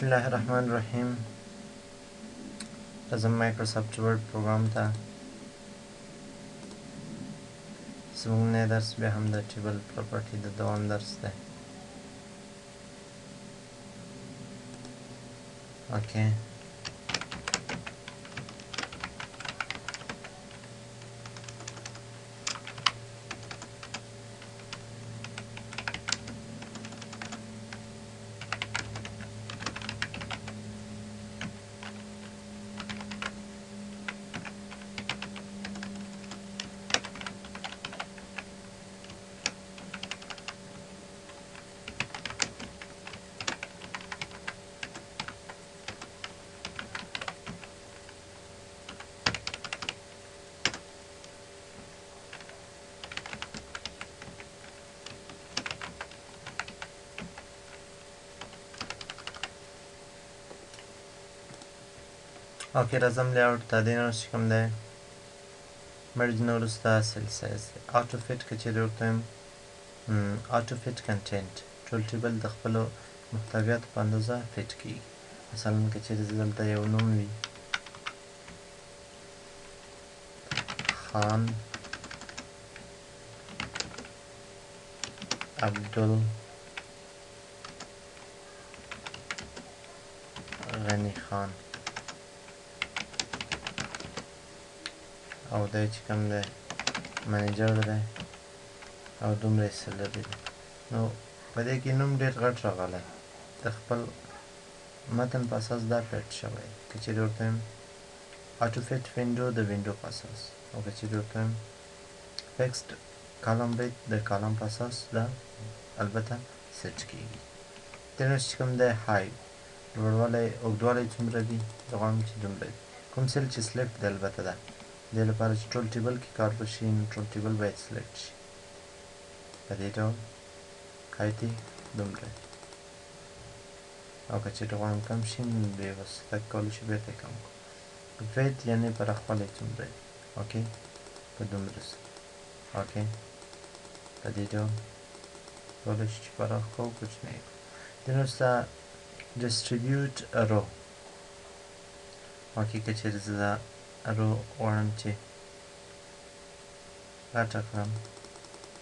بسم الله الرحمن الرحیم. راځم مایکروسافټ ورډ پروګرام ته. زموږ نه درس بیا هم د ټیبل پراپرټي د دوام درس دی. اوکې اوکې راځم لیاوټ ته. دې نه چې کوم دی مرج نه وروسته سیل سایز دی. آټو فټ که چیرې ورته وایم آټو فټ کنټینټ ټول ټیبل د خپلو محتویاتو په اندازه فټ کېږي. مثلا که چیرې دلته یو نوم وي خان عبدل غني خان او دی چې کوم دی منیجر دی او دومره سیلري دی. نو په دې کې نوم ډېر غټ راغلی، د خپل متن په اساس دا فټ شوی. که چیرې ورته وایم آټو فټ وینډو د وینډو په اساس، او که چیرې ورته وایم فکسډ کالم بیت د کالم په اساس دا البته سیټ کېږي. دې نه چې کوم دی های لوړوالی اوږدوالی څومره دي، زه غواړم چې دومره وي. کوم سیل چې سلیکټ دی البته ده دې لپاره چې ټول ټیبل کې کار وشي نو ټول ټیبل باید سلیکټ شي. په دې ډول هایت یې دومره دی، او که چیرې غواړم کم شي نو بې واسطه کولی شو بېرته یې کم کړو. ویت یعنې پراخوالی څومره دی، اوکې په دومره سره. اوکې په دې ډول کولی شو چې پراخ کړو کوچنی کړو. دې نه وروسته ډسټریبیوټ رو. اوکې که چیرې زه دا رو غواړم چې غټه کړم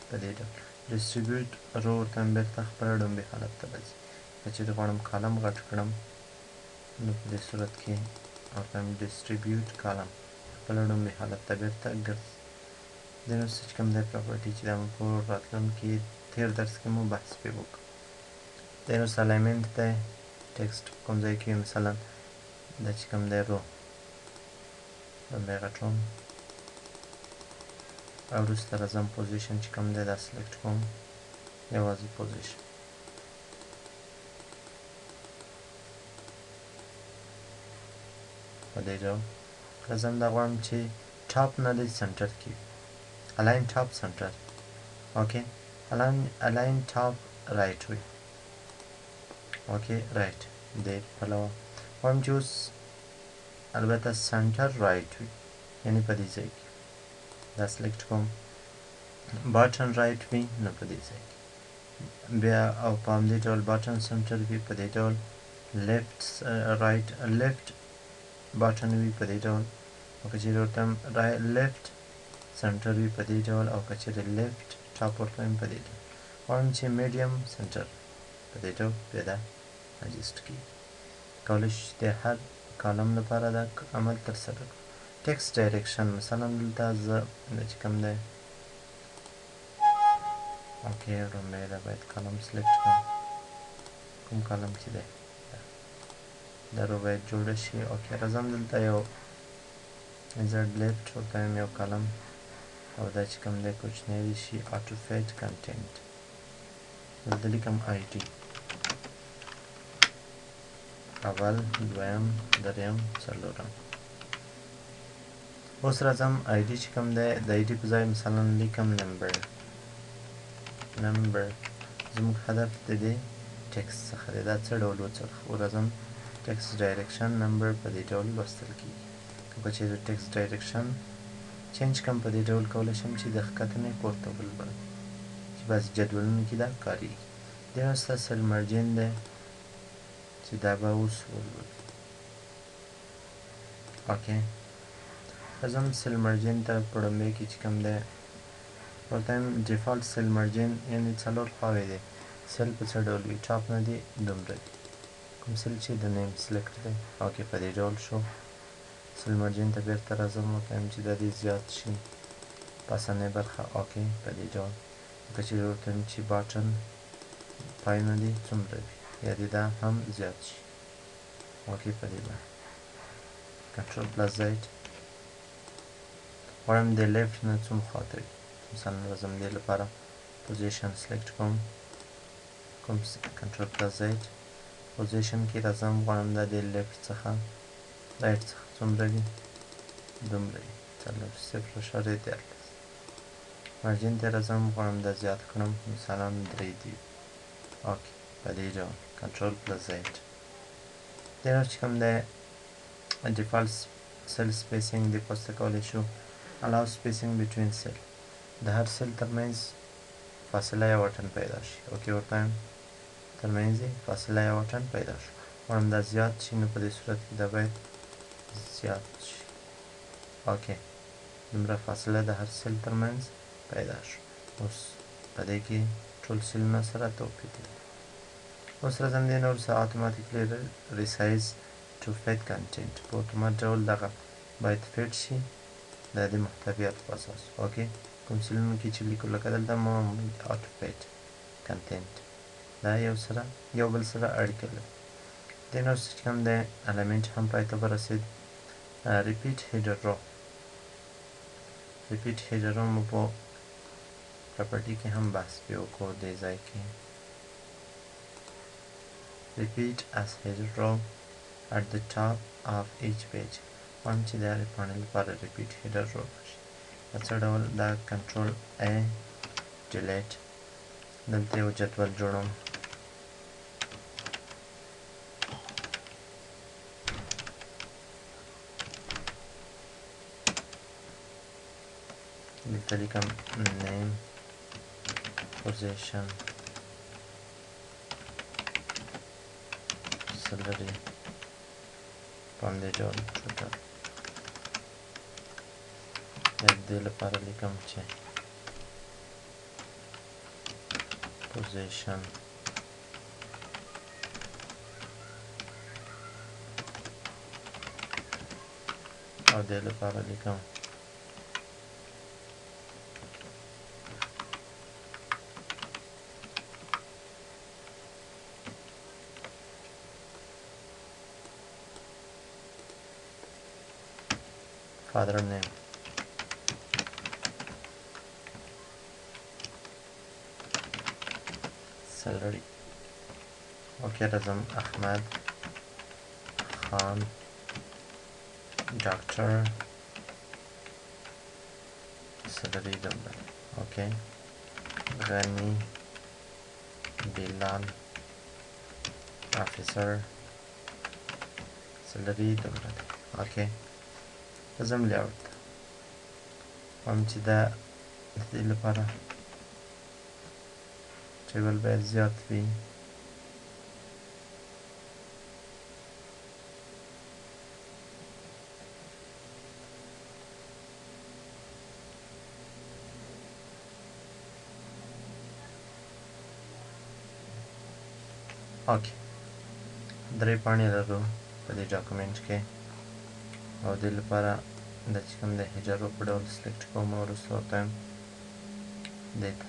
په دې ډول ډسټریبیوټ رو ورته وایم بېرته خپله ډومبې حالت ته راځي. که چیرې غواړم کالم غټ کړم نو په دې صورت کې ورته وایم ډسټریبیوټ کالم خپله ډومبې حالت ته بېرته ګرځي. دې نه وروسته چې کوم دی پراپرټي چې دا مو په راتلونکي تېر درس کې مو بحث پرې وکړو. دې نه وروسته الاینمنټ دی، ټکسټ کوم ځای کې مثلا دا چې کوم دی رو دومره یې غټوم، او وروسته راځم پوزیشن چې کوم دی دا سلیکټ کوم، یوازې پوزیشن. په دې ډول راځم دا غواړم چې ټاپ نه دی سنټر کې وي، الاین ټاپ سنټر. اوکې الاین ټاپ رایټ وي، اوکې رایټ دې پلوه غواړم چې اوس البته سنټر رایټ وي، یعنې په دې ځای کې دا سلیکټ کوم. باټن رایټ وي نو په دې ځای کې بیا، او په همدې ډول باټن سنټر وي په دې ډول، لیفټ رایټ لیفټ باټن وي په دې ډول، او که چیرې ورته لیفټ سنټر وي په دې ډول، او که چیرې لیفټ ټاپ ورته وایم په دې ډول. غواړم چې میډیم سنټر په دې ډول بیا دا اجسټ کېږي. کولی شو چې د هر کالم لپاره دا عمل ترسره کړو. ټکسټ ډایرکشن مثلا دلته زه دا چې کوم دی اوکې لومړی دا باید کالم سلیکټ کړم، کوم کالم چې دی دا رو باید جوړه شي. اوکې راځم دلته یو زد لیفټ ورته وایم یو کالم، او دا چې کوم دی کوچنی دې شي آټو فټ کنټینټ، دلته لیکم آی ټي اول دویم دریم څلورم. اوس راځم آی ډي چې کوم دی د آی ډي په ځای مثلا لیکم نمبر. زموږ هدف د دې ټکسټ څخه دی دا څه ډول وڅرخو. راځم ټکسټ ډایرکشن نمبر په دې ډول لوستل کېږي. که چیرې ټکسټ ډایرکشن چینج کړم په دې ډول کولی شم چې د ښکته نه پورته ولولم، چې بعضې جدولونو کې دا کارېږي. دې وروسته سیل مرجین دی چې چې دا به اوس ولولو. اوکې راځم سیل مرجین ته په لومړي کې چې کوم دی ورته وایم ډیفالټ سیل مرجین یعنې څلور خواوې دی سیل په څه ډول وي ټاپ نه دی دومره دی کوم سیل چې د نیم سلیکټ دی اوکې په دې ډول شو سیل مرجین ته بیرته راځم ورته وایم چې دا دې زیات شي پاسنۍ برخه اوکې په دې ډول لکه چې ورته وایم چې باټن پای نه دی څومره وي یا دې دا هم زیات شي اوکې په دې باندې کنټرول پلس زید غواړم د لیفټ نه څوم خواته وي مثلا راځم دې لپاره پوزیشن سلیکټ کوم کنټرول پلس زید پوزیشن کې راځم غواړم دا د لیفټ څخه رایټ څخه څومره وي دومره وي څلور صفر اشاریه دیارلس مارجین ته راځم غواړم دا زیات کړم مثلا درې دي اوکې په دې ډول کنټرول پلس زید دې نه چې کوم دی default cell spacing د پوسته کولی شو allow spacing between cell د هر سیل ترمنځ فاصله یا واټن پیدا شي اوکې ورته وایم ترمنځ یې فاصله یا واټن پیدا شو غواړم دا زیات شي نو په دې صورت کې دا باید زیات شي اوکې دومره فاصله د هر سیل ترمنځ پیدا شو اوس په دې کې ټول سیلونه سره توپیر لري اوس راځم دې نه وروسته automatically resize to fit content په اتومات ډول دغه باید فټ شي د دې محتویاتو په اساس اوکې کوم سیلونو کې چې لیکو لکه دلته معمولی auto fit content دا یو بل سره اړیکه لري دې نه وروسته چې کوم دی element هم پای ته ورسېد repeat header row repeat header row مو په property کې هم بحث پې وکړو دې ځای کې repeat as header row at the top of each page غواړم چې د هرې پاڼې لپاره repeat header row راشي په څه ډول دا کنټرول A delete دلته یو جدول جوړوم دلته لیکم name position salary په همدې ډول total د دې لپاره لیکم چې position او دې لپاره لیکم father name salary اوکې راځم احمد خان ډاکټر salary دومره اوکې غني بلال officer salary دومره اوکې راځم لیاوټ ته وایم چې دا د دې لپاره ټیبل باید زیات وي اوکې درې پاڼې لرو په دې ډاکومنټ کې او دې لپاره دا چې کوم د هیډر په ډول سلیکټ کوم او وروسته ورته وایم دې ته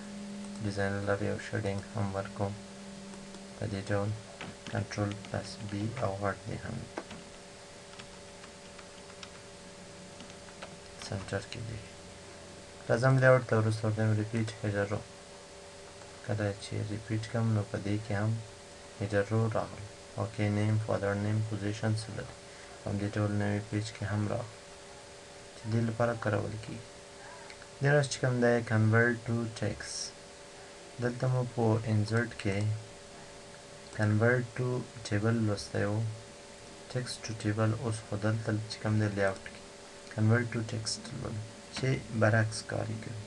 ډیزاین لري او شیډینګ هم ورکوم په دې ډول کنټرول پلس بي او غټ دی هم سنټر کې دی راځم لیاوټ ته وروسته ورته وایم ریپیټ هیډر رو کله چې ریپیټ کوم نو په دې کې هم هیډر رو راغلی اوکې نیم فادر نیم پوزیشن سلري همدې ډول نوی پیج کې هم راغلی چې دې لپاره کارول کېږي دې راز چې کوم دی کنورټ ټو ټیکس دلته مو په انزرټ کې کنورټ ټو ټیبل لوستی و ټیکس ټو ټیبل اوس خو دلته چې کوم دی لیاوټ کې کنورټ ټو ټیکسټ لولو چې برعکس کاري کوي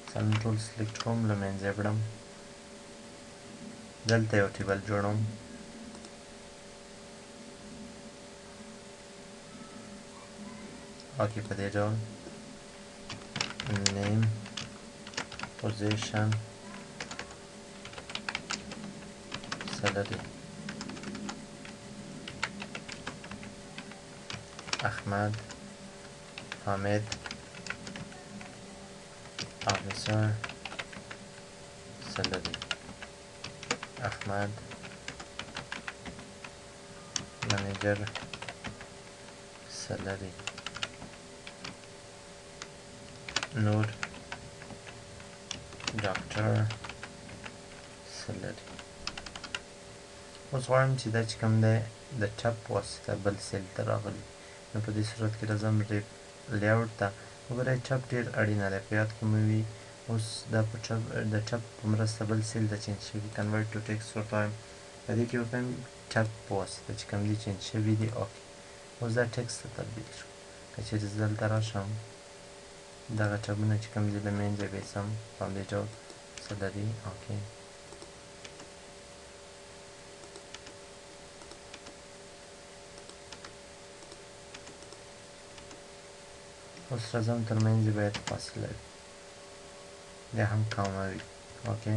مثلا ټول سلیکټ کوم له منځه یې وړم دلته یو ټیبل جوړوم اوکې په دې ډول name position salary احمد حامد officer salary احمد manager salary نور ډاکټر salary اوس غواړم چې دا چې کوم دی د ټپ په واسطه بل سیل ته راغلی نو په دې صورت کې راځم لیاوټ ته وګورئ ټپ ډېر اړینه دی په یاد کې مو وي اوس دا په د ټپ په مرسته بل سیل ته چینج شوي کنورټ ټو ټکسټ ورته وایم په دې کې ورته وایم ټپ په واسطه چې کوم دي چینج شوي دي اوکې اوس دا ټکسټ ته تبدیل شو که چېرې زه دلته راشم دغه ټبونه چې کوم دي له منځه یې باسم په همدې ډول سلري اوکې اوس راځم تر منځ یې باید فاصله وي یا هم کامه وي اوکې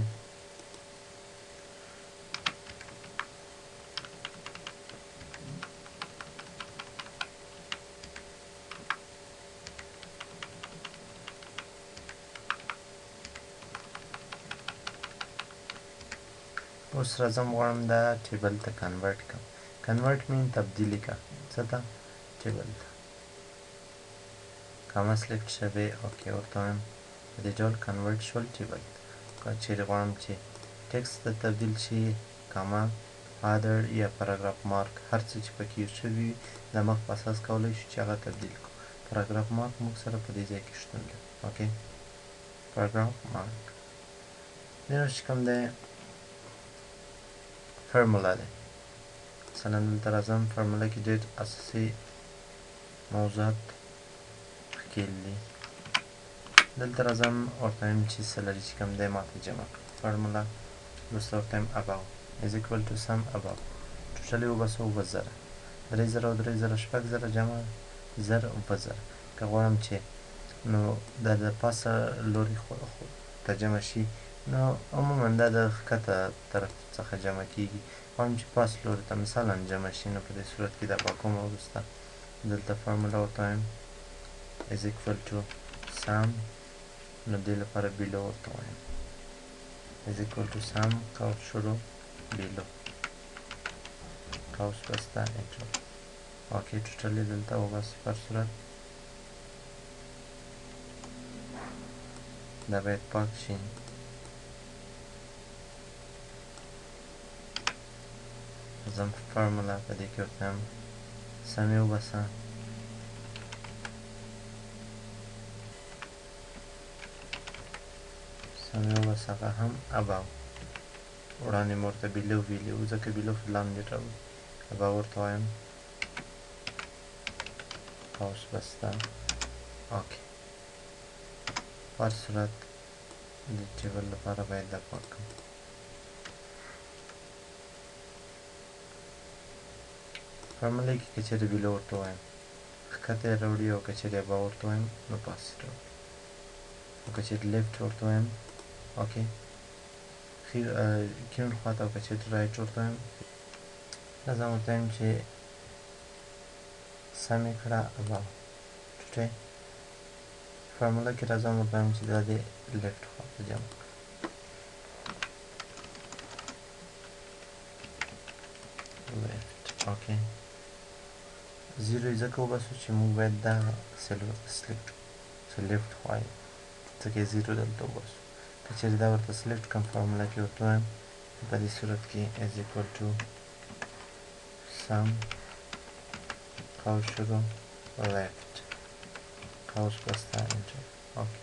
اوس راځم غواړم دا ټیبل ته کنورټ کړم کنورټ مین تبدیلی کا څه ته ټیبل ته کامه سلیکټ شوې اوکې ورته وایم په دې ډول کنورټ شول ټیبل که چیرې غواړم چې ټکسټ ته تبدیل شي کامه ادر یا پاراګراف مارک هر څه چې پکې یوز شوي وي د مخ په اساس کولی شو چې هغه تبدیل کړو پاراګراف مارک موږ سره په دې ځای کې شتون لري اوکې پاراګراف مارک دې نه چې کوم دی فرمولا دی مثلا دلته راځم فرمولا کې ډېر اساسي موضوعات ښکېل دي دلته راځم ورته وایم چې سلري چې کوم دی ماته جمع کړه فرمولا وروسته ورته وایم above is equal to sum above ټوټل یې وباسو 7000 3000 او 3000 شپږ زره جمع 1000 2000 که غواړم چې نو دا د پاسه لوري ته جمع شي نو عموما دا د ښکته طرف څخه جمع کېږي غواړم چې پاس لوري ته مثلا جمع شي نو په دې صورت کې دا پاکوم وروسته دلته فرمولا ورته وایم is equal to sum نو دې لپاره below ورته وایم is equal to sum قوس شروع below قوس بسته انټر اوکې ټوټل یې دلته وباسو په هر صورت دا باید پاک شي زم فرمولا په دې کې ورته وایم سم یې وباسه سم یې وباسه هغه هم above وړاندې مې ورته below ویلي وو ځکه below لاندې راوړي above ورته وایم قوس بسته اوکې په هر صورت د ټیبل لپاره باید دا پاک کړم فرمولا کې که چېرې below ورته وایم ښکته یې راوړي او که چېرې above ورته وایم نو پاس یې راوړي او که چېرې left ورته وایم اوکې کیڼ خواته او که چېرې رایټ ورته وایم راځم ورته وایم چې سم یې کړه above ټوټې فرمولا کې راځم ورته وایم چې دا د left خواته جمع کړه left اوکې زیرو یې ځکه وباسو چې موږ باید دا سلیکټ چې left خوا یې ځکه یې زیرو دلته وباسو که چېرې دا ورته سلیکټ کړم فرمولا کې ورته وایم په دې صورت کې is equal to sum قوس شروع left قوس بسته انټر اوکې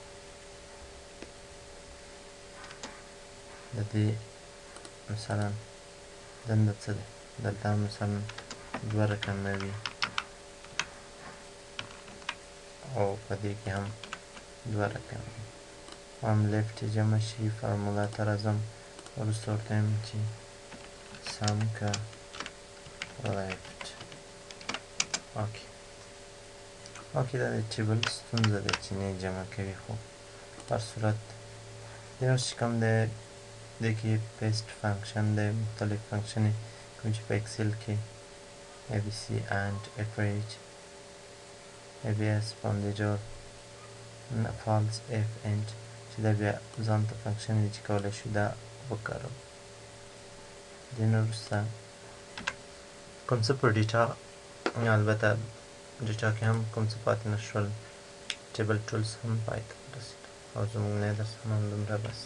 د دې مثلا دنده څه دی دلته مثلا 2 رقمه وي او په دې کې هم 2 رقمه وي هم لیفټ جمع شي فرمولا ته راځم وروسته ورته وایم چې سم که لیفټ اوکې اوکې دا د ټیبل ستونزه ده چې نه جمع کوي خو په هر صورت دې اوس چې کوم دی دې کې پیسټ فنکشن دی مختلف فنکشن کوم چې په اکسل کې abc and average abs باندې جوړ false if int چې دا بیا ځان ته فنکشن دی چې کولی شو دا وکاروو دې نه وروسته کوم څه په ډیټا البته ډیټا کې هم کوم څه پاتې نه شول ټیبل ټولز هم پای ته ورسېدو او زموږ نه درس هم همدومره بس